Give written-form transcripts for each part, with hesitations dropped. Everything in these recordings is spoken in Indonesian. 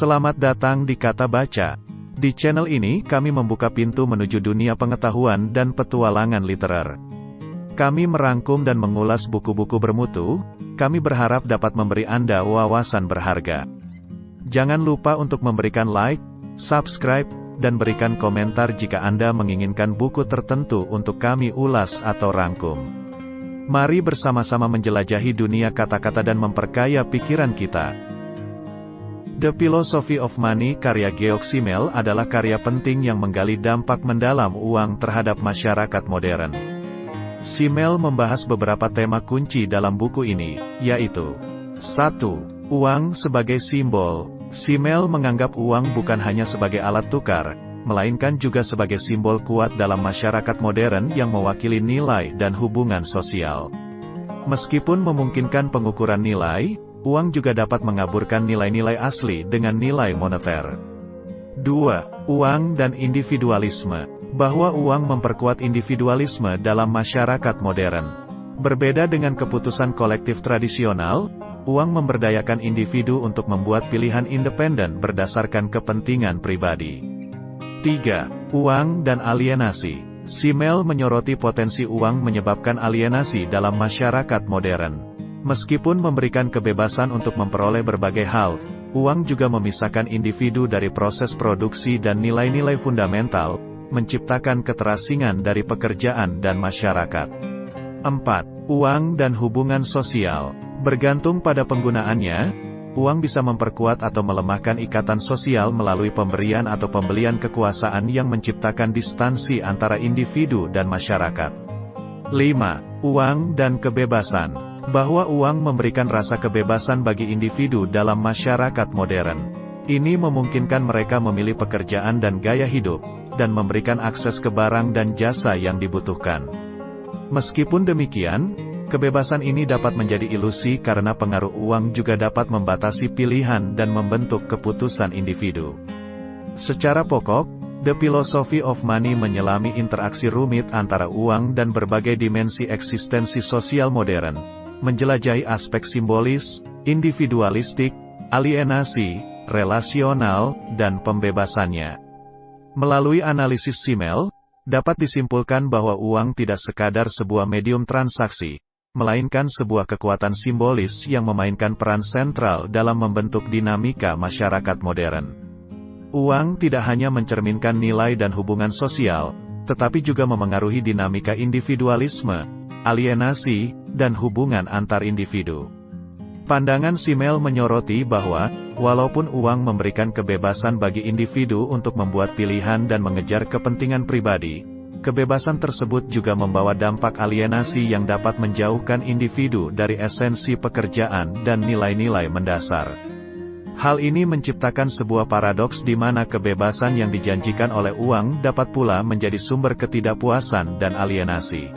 Selamat datang di Kata Baca. Di channel ini kami membuka pintu menuju dunia pengetahuan dan petualangan literer. Kami merangkum dan mengulas buku-buku bermutu. Kami berharap dapat memberi Anda wawasan berharga. Jangan lupa untuk memberikan like, subscribe, dan berikan komentar jika Anda menginginkan buku tertentu untuk kami ulas atau rangkum. Mari bersama-sama menjelajahi dunia kata-kata dan memperkaya pikiran kita. The Philosophy of Money karya Georg Simmel adalah karya penting yang menggali dampak mendalam uang terhadap masyarakat modern. Simmel membahas beberapa tema kunci dalam buku ini, yaitu 1. Uang sebagai simbol. Simmel menganggap uang bukan hanya sebagai alat tukar, melainkan juga sebagai simbol kuat dalam masyarakat modern yang mewakili nilai dan hubungan sosial. Meskipun memungkinkan pengukuran nilai, uang juga dapat mengaburkan nilai-nilai asli dengan nilai moneter. 2. Uang dan individualisme. Bahwa uang memperkuat individualisme dalam masyarakat modern. Berbeda dengan keputusan kolektif tradisional, uang memberdayakan individu untuk membuat pilihan independen berdasarkan kepentingan pribadi. 3. Uang dan alienasi. Simmel menyoroti potensi uang menyebabkan alienasi dalam masyarakat modern. Meskipun memberikan kebebasan untuk memperoleh berbagai hal, uang juga memisahkan individu dari proses produksi dan nilai-nilai fundamental, menciptakan keterasingan dari pekerjaan dan masyarakat. 4. Uang dan hubungan sosial. Bergantung pada penggunaannya, uang bisa memperkuat atau melemahkan ikatan sosial melalui pemberian atau pembelian kekuasaan yang menciptakan distansi antara individu dan masyarakat. 5. Uang dan kebebasan. Bahwa uang memberikan rasa kebebasan bagi individu dalam masyarakat modern. Ini memungkinkan mereka memilih pekerjaan dan gaya hidup, dan memberikan akses ke barang dan jasa yang dibutuhkan. Meskipun demikian, kebebasan ini dapat menjadi ilusi karena pengaruh uang juga dapat membatasi pilihan dan membentuk keputusan individu. Secara pokok, The Philosophy of Money menyelami interaksi rumit antara uang dan berbagai dimensi eksistensi sosial modern, menjelajahi aspek simbolis, individualistik, alienasi, relasional, dan pembebasannya. Melalui analisis Simmel, dapat disimpulkan bahwa uang tidak sekadar sebuah medium transaksi, melainkan sebuah kekuatan simbolis yang memainkan peran sentral dalam membentuk dinamika masyarakat modern. Uang tidak hanya mencerminkan nilai dan hubungan sosial, tetapi juga memengaruhi dinamika individualisme, alienasi, dan hubungan antar individu. Pandangan Simmel menyoroti bahwa, walaupun uang memberikan kebebasan bagi individu untuk membuat pilihan dan mengejar kepentingan pribadi, kebebasan tersebut juga membawa dampak alienasi yang dapat menjauhkan individu dari esensi pekerjaan dan nilai-nilai mendasar. Hal ini menciptakan sebuah paradoks di mana kebebasan yang dijanjikan oleh uang dapat pula menjadi sumber ketidakpuasan dan alienasi.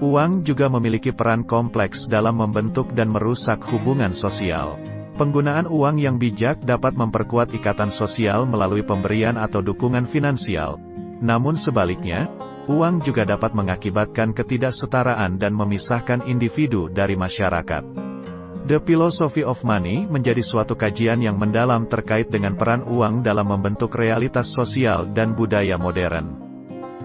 Uang juga memiliki peran kompleks dalam membentuk dan merusak hubungan sosial. Penggunaan uang yang bijak dapat memperkuat ikatan sosial melalui pemberian atau dukungan finansial. Namun sebaliknya, uang juga dapat mengakibatkan ketidaksetaraan dan memisahkan individu dari masyarakat. The Philosophy of Money menjadi suatu kajian yang mendalam terkait dengan peran uang dalam membentuk realitas sosial dan budaya modern.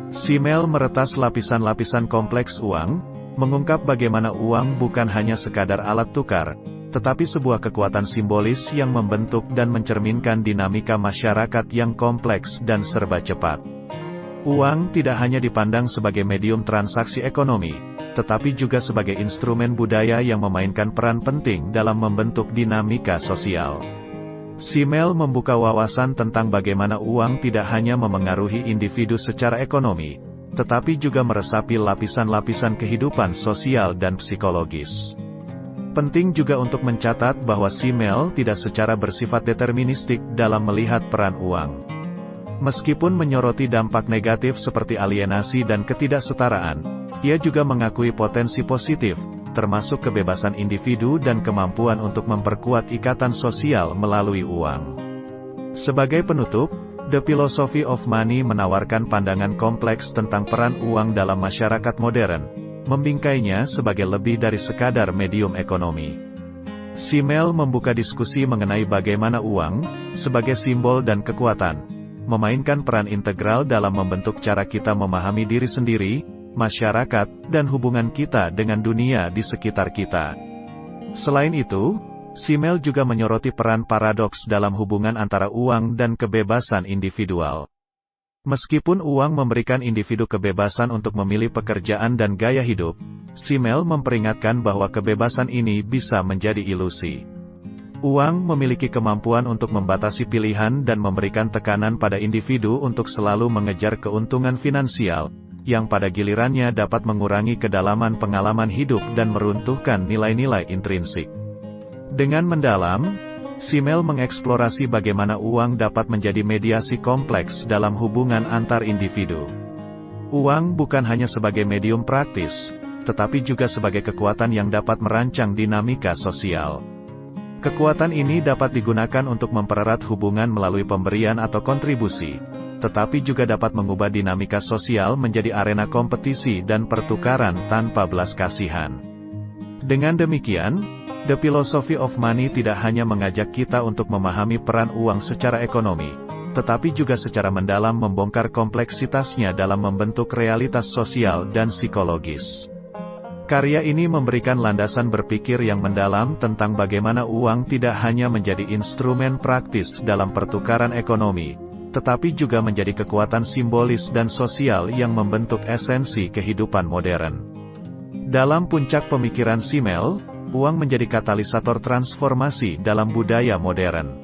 Simmel meretas lapisan-lapisan kompleks uang, mengungkap bagaimana uang bukan hanya sekadar alat tukar, tetapi sebuah kekuatan simbolis yang membentuk dan mencerminkan dinamika masyarakat yang kompleks dan serba cepat. Uang tidak hanya dipandang sebagai medium transaksi ekonomi, tetapi juga sebagai instrumen budaya yang memainkan peran penting dalam membentuk dinamika sosial. Simmel membuka wawasan tentang bagaimana uang tidak hanya memengaruhi individu secara ekonomi, tetapi juga meresapi lapisan-lapisan kehidupan sosial dan psikologis. Penting juga untuk mencatat bahwa Simmel tidak secara bersifat deterministik dalam melihat peran uang. Meskipun menyoroti dampak negatif seperti alienasi dan ketidaksetaraan, ia juga mengakui potensi positif, termasuk kebebasan individu dan kemampuan untuk memperkuat ikatan sosial melalui uang. Sebagai penutup, The Philosophy of Money menawarkan pandangan kompleks tentang peran uang dalam masyarakat modern, membingkainya sebagai lebih dari sekadar medium ekonomi. Simel membuka diskusi mengenai bagaimana uang, sebagai simbol dan kekuatan, memainkan peran integral dalam membentuk cara kita memahami diri sendiri, masyarakat, dan hubungan kita dengan dunia di sekitar kita. Selain itu, Simel juga menyoroti peran paradoks dalam hubungan antara uang dan kebebasan individual. Meskipun uang memberikan individu kebebasan untuk memilih pekerjaan dan gaya hidup, Simel memperingatkan bahwa kebebasan ini bisa menjadi ilusi. Uang memiliki kemampuan untuk membatasi pilihan dan memberikan tekanan pada individu untuk selalu mengejar keuntungan finansial, yang pada gilirannya dapat mengurangi kedalaman pengalaman hidup dan meruntuhkan nilai-nilai intrinsik. Dengan mendalam, Simel mengeksplorasi bagaimana uang dapat menjadi mediasi kompleks dalam hubungan antar individu. Uang bukan hanya sebagai medium praktis, tetapi juga sebagai kekuatan yang dapat merancang dinamika sosial. Kekuatan ini dapat digunakan untuk mempererat hubungan melalui pemberian atau kontribusi, tetapi juga dapat mengubah dinamika sosial menjadi arena kompetisi dan pertukaran tanpa belas kasihan. Dengan demikian, The Philosophy of Money tidak hanya mengajak kita untuk memahami peran uang secara ekonomi, tetapi juga secara mendalam membongkar kompleksitasnya dalam membentuk realitas sosial dan psikologis. Karya ini memberikan landasan berpikir yang mendalam tentang bagaimana uang tidak hanya menjadi instrumen praktis dalam pertukaran ekonomi, tetapi juga menjadi kekuatan simbolis dan sosial yang membentuk esensi kehidupan modern. Dalam puncak pemikiran Simel, uang menjadi katalisator transformasi dalam budaya modern.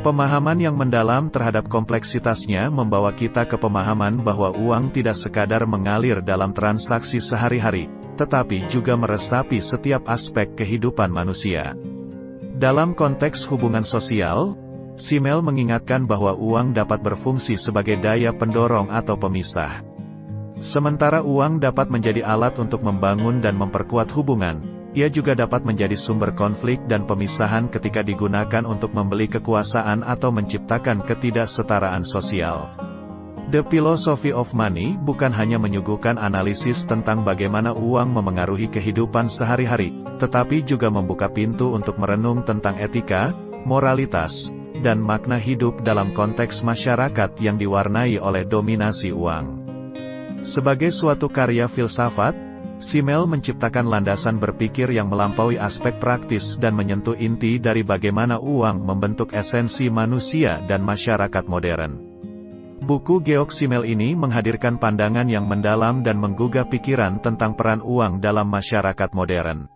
Pemahaman yang mendalam terhadap kompleksitasnya membawa kita ke pemahaman bahwa uang tidak sekadar mengalir dalam transaksi sehari-hari, tetapi juga meresapi setiap aspek kehidupan manusia. Dalam konteks hubungan sosial, Simel mengingatkan bahwa uang dapat berfungsi sebagai daya pendorong atau pemisah. Sementara uang dapat menjadi alat untuk membangun dan memperkuat hubungan, ia juga dapat menjadi sumber konflik dan pemisahan ketika digunakan untuk membeli kekuasaan atau menciptakan ketidaksetaraan sosial. The Philosophy of Money bukan hanya menyuguhkan analisis tentang bagaimana uang memengaruhi kehidupan sehari-hari, tetapi juga membuka pintu untuk merenung tentang etika, moralitas, dan makna hidup dalam konteks masyarakat yang diwarnai oleh dominasi uang. Sebagai suatu karya filsafat, Simel menciptakan landasan berpikir yang melampaui aspek praktis dan menyentuh inti dari bagaimana uang membentuk esensi manusia dan masyarakat modern. Buku Georg Simel ini menghadirkan pandangan yang mendalam dan menggugah pikiran tentang peran uang dalam masyarakat modern.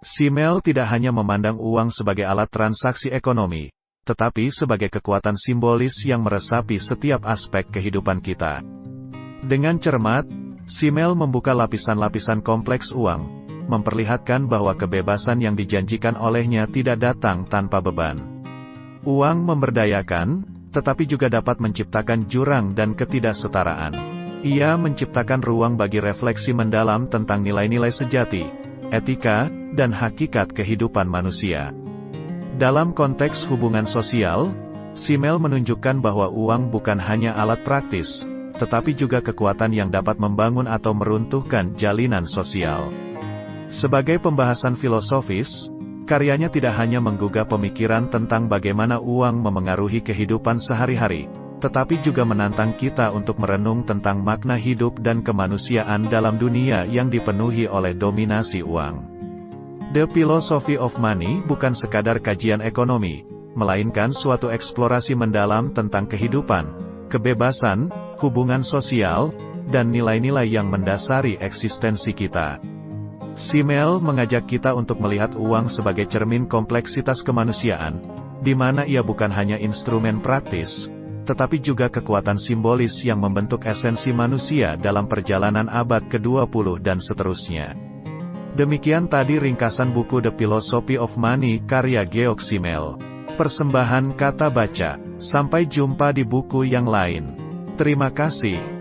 Simel tidak hanya memandang uang sebagai alat transaksi ekonomi, tetapi sebagai kekuatan simbolis yang meresapi setiap aspek kehidupan kita. Dengan cermat, Simel membuka lapisan-lapisan kompleks uang, memperlihatkan bahwa kebebasan yang dijanjikan olehnya tidak datang tanpa beban. Uang memberdayakan, tetapi juga dapat menciptakan jurang dan ketidaksetaraan. Ia menciptakan ruang bagi refleksi mendalam tentang nilai-nilai sejati, etika, dan hakikat kehidupan manusia. Dalam konteks hubungan sosial, Simel menunjukkan bahwa uang bukan hanya alat praktis, tetapi juga kekuatan yang dapat membangun atau meruntuhkan jalinan sosial. Sebagai pembahasan filosofis, karyanya tidak hanya menggugah pemikiran tentang bagaimana uang memengaruhi kehidupan sehari-hari, tetapi juga menantang kita untuk merenung tentang makna hidup dan kemanusiaan dalam dunia yang dipenuhi oleh dominasi uang. The Philosophy of Money bukan sekadar kajian ekonomi, melainkan suatu eksplorasi mendalam tentang kehidupan, kebebasan, hubungan sosial, dan nilai-nilai yang mendasari eksistensi kita. Simel mengajak kita untuk melihat uang sebagai cermin kompleksitas kemanusiaan, di mana ia bukan hanya instrumen praktis, tetapi juga kekuatan simbolis yang membentuk esensi manusia dalam perjalanan abad ke-20 dan seterusnya. Demikian tadi ringkasan buku The Philosophy of Money karya Georg Simel. Persembahan Kata Baca. Sampai jumpa di buku yang lain. Terima kasih.